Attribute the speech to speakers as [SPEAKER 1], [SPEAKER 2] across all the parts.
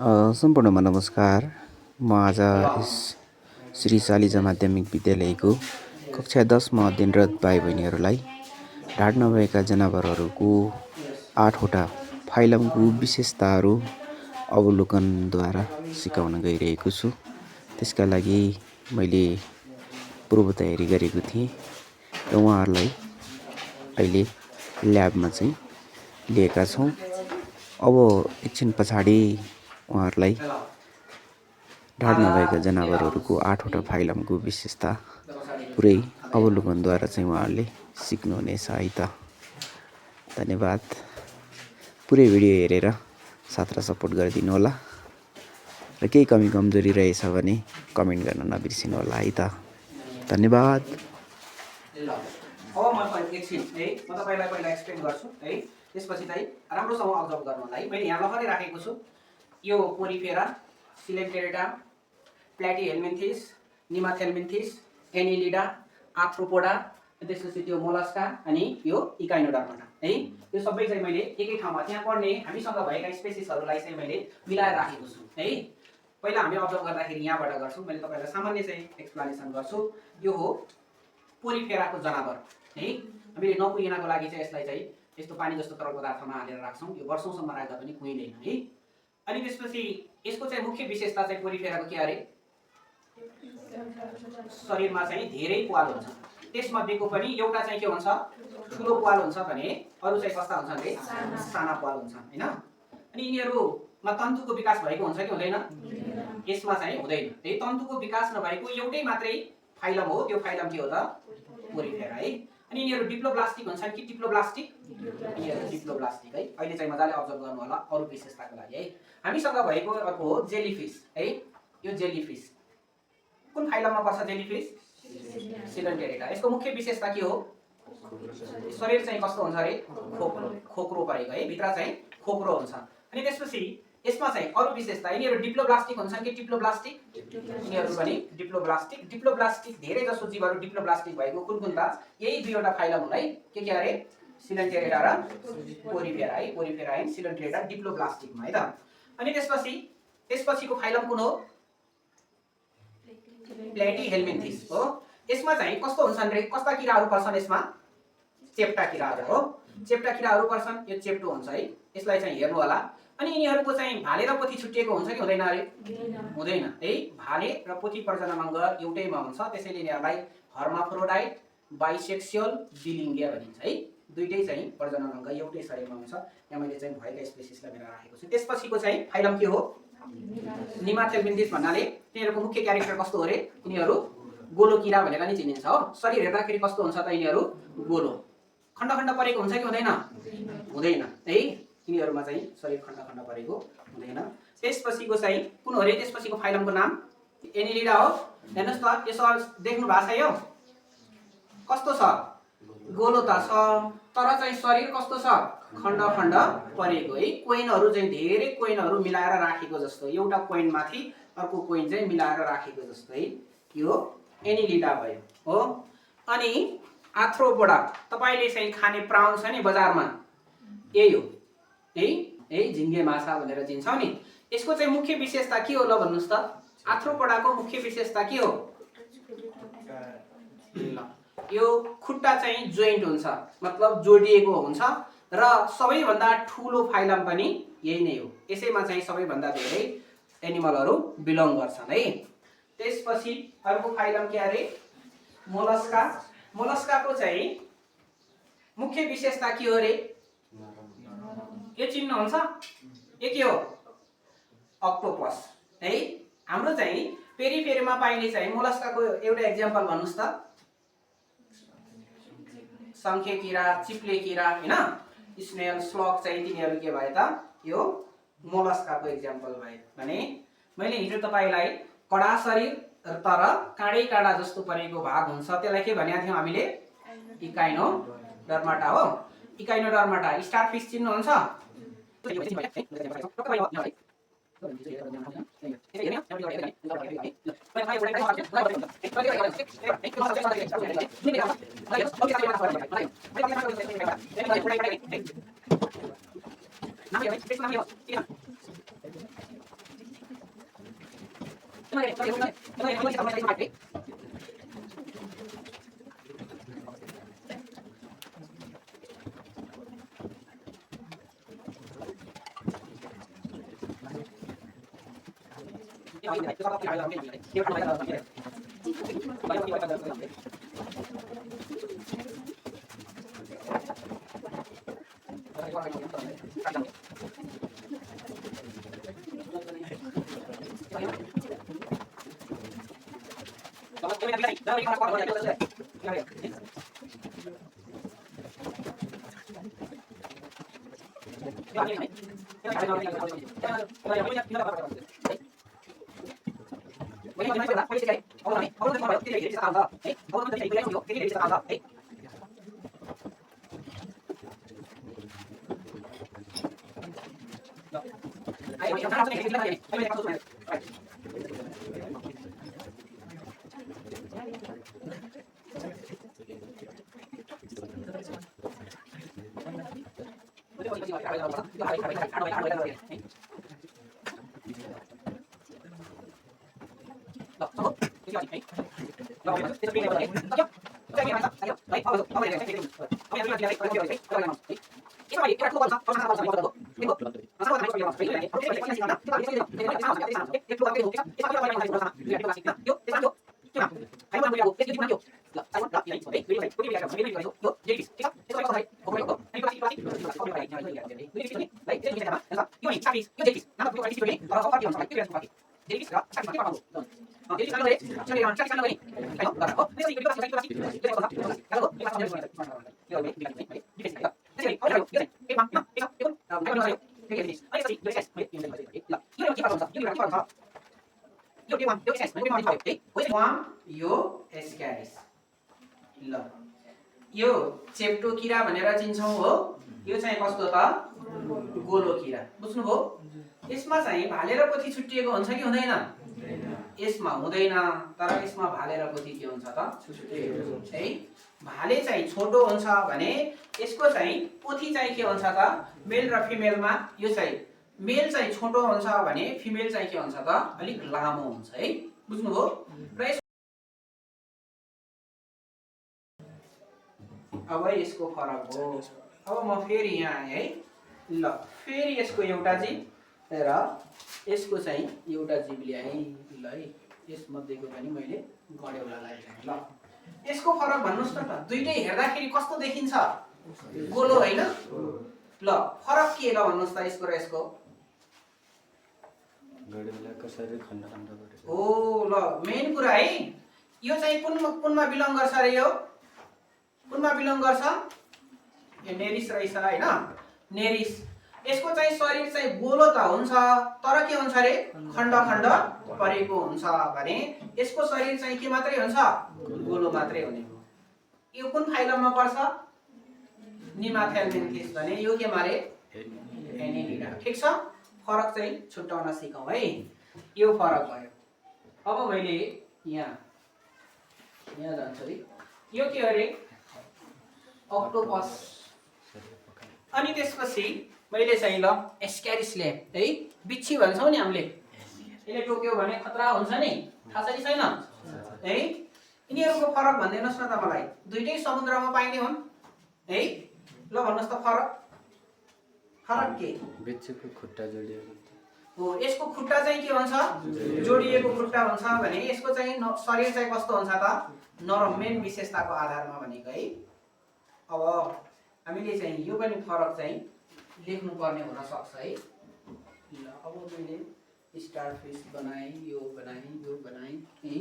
[SPEAKER 1] सम्पूर्णमा नमस्कार। म आज यस श्री शालिजा माध्यमिक विद्यालयको कक्षा 10मा अध्ययनरत भाइ बहिनीहरूलाई ढाड नभएका जनावरहरूको 8वटा फाइलमको विशेषताहरू अवलोकनद्वारा सिकाउन गइरहेको छु। त्यसका लागि मैले पूर्व तयारी गरेको थिएँ र उहाँहरूलाई अहिले ल्याबमा चाहिँ लिएका छौँ। अब एकछिन पछाडि उहाँहरूलाई ढाड नभएका जनावरहरूको 8वटा फाइलमको विशेषता पुरै अवलोकनद्वारा चाहिँ उहाँहरूले सिक्नुहुनेछ है त। धन्यवाद। पुरै भिडियो हेरेर साथलाई सपोर्ट गरिदिनु होला र केही कमी कमजोरी रहेछ भने कमेन्ट गर्न नबिर्सिनु होला है त। धन्यवाद।
[SPEAKER 2] अब म एकछिन है म तपाईलाई पहिला एक्सप्लेन गर्छु है, त्यसपछि चाहिँ राम्रोसँग अब्जर्भ गर्नु होला है। मैले यहाँ लखरै राखेको छु, यो पोरिफेरा, सिलेन्टेरेटा, प्ल्याटिहेल्मिन्थिस, निमाथेल्मिन्थिस, एनिलिडा, आर्थ्रोपोडा, त्यसपछि त्यो मोलस्का अनि यो इकाइनोडर्माटा है। यो सबै चाहिँ मैले एकै ठाउँमा त्यहाँ पढ्ने हामीसँग भएका स्पेसिसहरूलाई चाहिँ मैले मिलाएर राखेको छु है। पहिला हामी अब्जर्भ गर्दाखेरि यहाँबाट गर्छु, मैले तपाईलाई सामान्य चाहिँ एक्सप्लेनेसन गर्छु। यो हो पोरिफेराको जनावर है। हामीले नकुहिनको लागि चाहिँ यसलाई चाहिँ यस्तो पानी जस्तो तरल पदार्थमा हालेर राख्छौँ। यो वर्षौंसम्म राख्दा पनि कुहिँदैन है। अनि त्यसपछि यसको चाहिँ मुख्य विशेषता चाहिँ पोरिफेराको के अरे, शरीरमा चाहिँ धेरै प्वाल हुन्छ। त्यसमध्येको पनि एउटा चाहिँ के हुन्छ, ठुलो प्वाल हुन्छ भने अरू चाहिँ कस्ता हुन्छ भने साना प्वाल हुन्छ हैन। अनि यिनीहरूमा तन्तुको विकास भएको हुन्छ कि हुँदैन, यसमा चाहिँ हुँदैन। त्यही तन्तुको विकास नभएको एउटै मात्रै फाइलम हो, त्यो फाइलम के हो त, पोरिफेरा है। अनि यिनीहरू डिप्लोब्लास्टिक हुन्छन् कि टिप्लोब्लास्टिक, यिनीहरू डिप्लोब्लास्टिक है। अहिले चाहिँ मजाले अब्जर्भ गर्नु होला अरू विशेषताको लागि है। हामीसँग भएको अर्को हो जेलीफिस है। यो जेलीफिस कुन फाइलममा पर्छ? जेलीफिस सिलेन्टेरेटा। यसको मुख्य विशेषता के हो, शरीर चाहिँ कस्तो हुन्छ अरे, खोक्रो परेको है, भित्र चाहिँ खोक्रो हुन्छ। अनि त्यसपछि यसमा चाहिँ अरू विशेषता, यिनीहरू डिप्लोब्लास्टिक हुन्छन् कि टिप्लोब्लास्टिक, यिनीहरू पनि डिप्लोब्लास्टिक। डिप्लोब्लास्टिक धेरै जसो जीवहरू डिप्लोब्लास्टिक भएको कुन कुन त, यही दुईवटा फाइलम हुन् है। के अरे, सिलेन्टेरेटा र पोरिफेरा है। पोरिफेरा एन्ड सिलेन्टेरेटा डिप्लोब्लास्टिकमा है त। अनि त्यसपछिको फाइलम कुन हो, प्ल्याटिहेल्मिन्थिस हो। यसमा चाहिँ कस्तो हुन्छन् रे, कस्ता किराहरू पर्छन् यसमा, चेप्टा किराहरू हो। चेप्टा किराहरू पर्छन्, यो चेप्टो हुन्छ है। यसलाई चाहिँ हेर्नु होला। अनि यिनीहरूको चाहिँ भाले र पोथी छुट्टिएको हुन्छ कि हुँदैन अरे, हुँदैन है। भाले र पोथी प्रजनन अङ्ग एउटैमा हुन्छ, त्यसैले यिनीहरूलाई हर्माफ्रोडाइट, बाइसेक्सुअल, द्विलिङ्गीय भनिन्छ है। दुईटै चाहिँ प्रजनन अङ्ग एउटै शरीरमा हुन्छ। यहाँ मैले चाहिँ भएका स्पेसिसलाई मेरा राखेको छु। त्यसपछिको चाहिँ फाइलम के हो, निमाथेल्मिन्थिस भन्नाले तिनीहरूको मुख्य क्यारेक्टर कस्तो हो रे, यिनीहरू गोलो किरा भनेर नि चिनिन्छ हो। शरीर हेर्दाखेरि कस्तो हुन्छ त, यिनीहरू गोलो खण्ड खण्ड परेको हुन्छ कि हुँदैन, हुँदैन है। यिनीहरूमा चाहिँ शरीर खण्ड खण्ड परेको हुँदैन। त्यसपछिको चाहिँ कुन हो रे, त्यसपछिको फाइलमको नाम एनिलिडा हो। हेर्नुहोस् त, यो देख्नु भएको छ, यो कस्तो छ, गोलो त छ, तर चाहिँ शरीर कस्तो छ, खण्ड खण्ड परेको है। कोइनहरू चाहिँ धेरै कोइनहरू मिलाएर राखेको जस्तो, एउटा कोइन माथि अर्को कोइन चाहिँ मिलाएर राखेको जस्तो है। यो एनिलिडा भयो हो। अनि आर्थ्रोपोडा, तपाईले चाहिँ खाने प्राउन छ नि बजारमा, यही हो है, झिङ्गे माछा भनेर चिन्छौ नि। यसको चाहिँ मुख्य विशेषता के हो ल भन्नुस् त, आर्थ्रोपोडाको मुख्य विशेषता के हो, यो खुट्टा चाहिँ जोइन्ट हुन्छ, मतलब जोडिएको हुन्छ र सबैभन्दा ठुलो फाइलम पनि यही नै हो। यसैमा चाहिँ सबैभन्दा धेरै एनिमलहरू बिलोङ गर्छन् है। त्यसपछि अर्को फाइलम के अरे, मोलस्का। मोलस्काको चाहिँ मुख्य विशेषता के हो रे, के चिन्नुहुन्छ, यो के हो, अक्टोपस है। हाम्रो चाहिँ पेरिफेरीमा पाइने चाहिँ मोलस्काको एउटा एक्जाम्पल भन्नुस् त, शङ्खे किरा, चिप्ले किरा हैन, स्नेल, स्लग चाहिँ तिनीहरू के भए त, यो मोलस्काको एक्जाम्पल भए। भने मैले हिजो तपाईलाई कडा शरीर तर काँडै काँडा जस्तो परेको भाग हुन्छ, त्यसलाई के भनेको थियौँ हामीले, इकाइनोडर्माटा हो। इकाइनोडर्माटा। स्टारफिस चिन्नुहुन्छ, यो एस्क्यारिस ल यो चेप्टो किरा भनेर चिन्छौँ हो। यो चाहिँ कस्तो त गोलो किरा बुझ्नुभयो। यसमा चाहिँ भाले र पोथी छुट्टिएको हुन्छ कि हुँदैन? यसमा हुँदैन, तर यसमा भाले र पोथी के हुन्छ त छुट्टिएको हुन्छ है। भाले चाहिँ छोटो हुन्छ भने यसको चाहिँ पोथी चाहिँ के हुन्छ त मेल र फिमेलमा। यो चाहिँ मेल चाहिँ छोटो हुन्छ भने फिमेल चाहिँ के हुन्छ त अलिक लामो हुन्छ है, बुझ्नुभयो। र अब यसको फरक हो। अब म फेरि यहाँ आएँ है। ल फेरि यसको एउटा जीव र यसको चाहिँ एउटा जीव ल्याएँ। ल है यसमध्येको पनि मैले गडेउलालाई ल्याएँ। ल यसको फरक भन्नुहोस् न त। दुईटै हेर्दाखेरि कस्तो देखिन्छ? गोलो होइन? ल फरक के ल भन्नुहोस् त यसको र यसको?
[SPEAKER 1] गडेउलाको शरीर खण्ड खण्ड गरेछ।
[SPEAKER 2] ओ ल मेन कुरा है। यो चाहिँ कुनमा बिलङ गर्छ रे? यो कुनमा बिलङ गर्छ? यो नेरिस रहेछ हैन? नेरिस। यसको चाहिँ शरीर चाहिँ गोलो त हुन्छ, तर के हुन्छ रे खण्ड खण्ड परेको हुन्छ भने यसको शरीर चाहिँ के मात्रै हुन्छ? गोलो मात्रै हुने हो। यो कुन फाइलममा पर्छ? निमाथेल्मिन्थिस भने यो के मारे एनिलिडा। ठीक छ। फरक चाहिँ छुट्याउन सिकौँ है। यो फरक भयो। अब मैले यहाँ जान्छु है। यो के अरे अक्टोपस। अनि त्यसपछि मैले चाहिँ ल एस्क्यारिस ल्याएँ है। बिच्छी भन्छौँ नि हामीले। यसले टोक्यो भने खतरा हुन्छ नि, थाहा छ कि छैन है? यिनीहरूको फरक भनिदिनुहोस् न त मलाई। दुईटै समुद्रमा पाइने हुन् है। ल भन्नुहोस् त फरक। फरक के?
[SPEAKER 1] बिच्छीको खुट्टा जोडिएको
[SPEAKER 2] हो। यसको खुट्टा चाहिँ के हुन्छ? जोडिएको खुट्टा हुन्छ भने यसको चाहिँ शरीर चाहिँ कस्तो हुन्छ त? नरम। मेन विशेषताको आधारमा भनेको है। अब हामीले चाहिँ यो पनि फरक चाहिँ लेख्नु पर्ने हुन सक्छ है। ल अब मैले स्टारफिस बनाएँ, यो बनाएँ, यो बनाएँ है।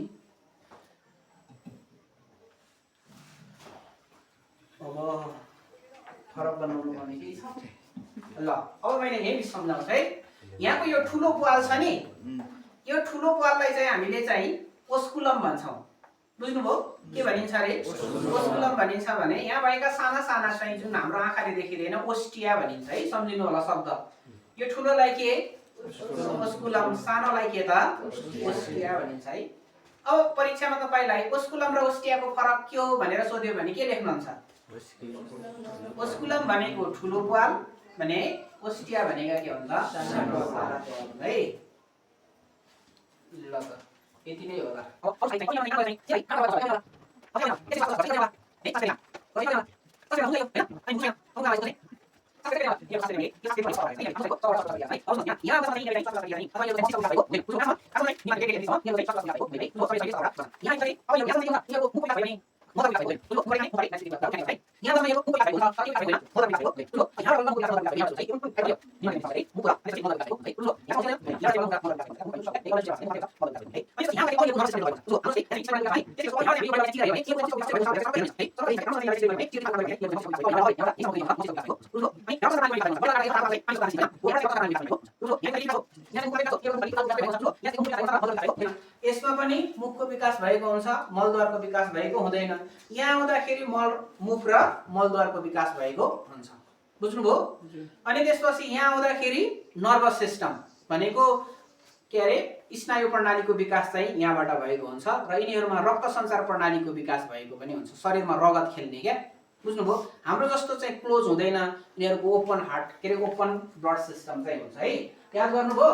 [SPEAKER 2] अब फरक बनाउनु पर्ने के छ? ल अब मैले यही सम्झाउँछु है। यहाँको यो ठुलो प्वाल छ नि, यो ठुलो प्वाललाई चाहिँ हामीले चाहिँ ओस्कुलम भन्छौँ। बुझ्नुभयो? के भनिन्छ रे? ओस्कुलम भनिन्छ भने यहाँ भएका साना साना चाहिँ जुन हाम्रो आँखाले देखिँदैन ओस्टिया भनिन्छ है। सम्झिनु होला शब्द। यो ठुलोलाई के? ओस्कुलम, सानोलाई के त? ओस्टिया भनिन्छ है। अब परीक्षामा तपाईलाई ओस्कुलम र ओस्टियाको फरक के हो भनेर सोध्यो भने के लेख्नुहुन्छ? ओस्कुलम भनेको ठुलो प्वाल भने ओस्टिया भनेको के भन्छ? सानो प्वाल है। ल त यति नै होला अब अरु चाहिँ कुन चाहिँ चाहिँ काट्नु पर्छ हैन अब हैन यसो गर्छ हैन है कसरी कसरी कसरी हुँदैन हैन अनि मुख्य आउँदा आएको चाहिँ कसरी यो कसरी यो कसरी पर्छ हैन कसरी पर्छ है अब यहाँ बस्न चाहिँ कसरी गर्छ अब यो चाहिँ कसरी भएको पुरो काम कसरी निमा के के छ यो चाहिँ कसरी भएको है यो कसरी छ यहाँ चाहिँ अब यो यहाँ चाहिँ यो मुख्य भयो नि म त भएको पुरो पुरै नै पुरै नै है यहाँ बस्न यो मुख्य भएको छ कति भएको म त भएको पुरो यहाँ बस्न मुख्य भएको यहाँ चाहिँ यो निमा के है मुख्य अनि चाहिँ म त भएको है पुरो यहाँ चाहिँ यहाँ चाहिँ म त भएको यसमा पनि मुखको विकास भएको हुन्छ मलद्वारको विकास भएको हुँदैन यहाँ आउँदाखेरि मल मुख र मलद्वारको विकास भएको हुन्छ बुझ्नुभयो अनि त्यसपछि यहाँ आउँदाखेरि नर्भस सिस्टम भनेको के अरे स्नायु प्रणालीको विकास चाहिँ यहाँबाट भएको हुन्छ र यिनीहरुमा रक्त सञ्चार प्रणालीको विकास भएको पनि हुन्छ शरीरमा रगत खेल्ने क्या बुझ्नुभयो हाम्रो जस्तो चाहिँ क्लोज हुँदैन यिनीहरुको ओपन हार्ट के अरे ओपन ब्लड सिस्टम चाहिँ हुन्छ है याद गर्नुभयो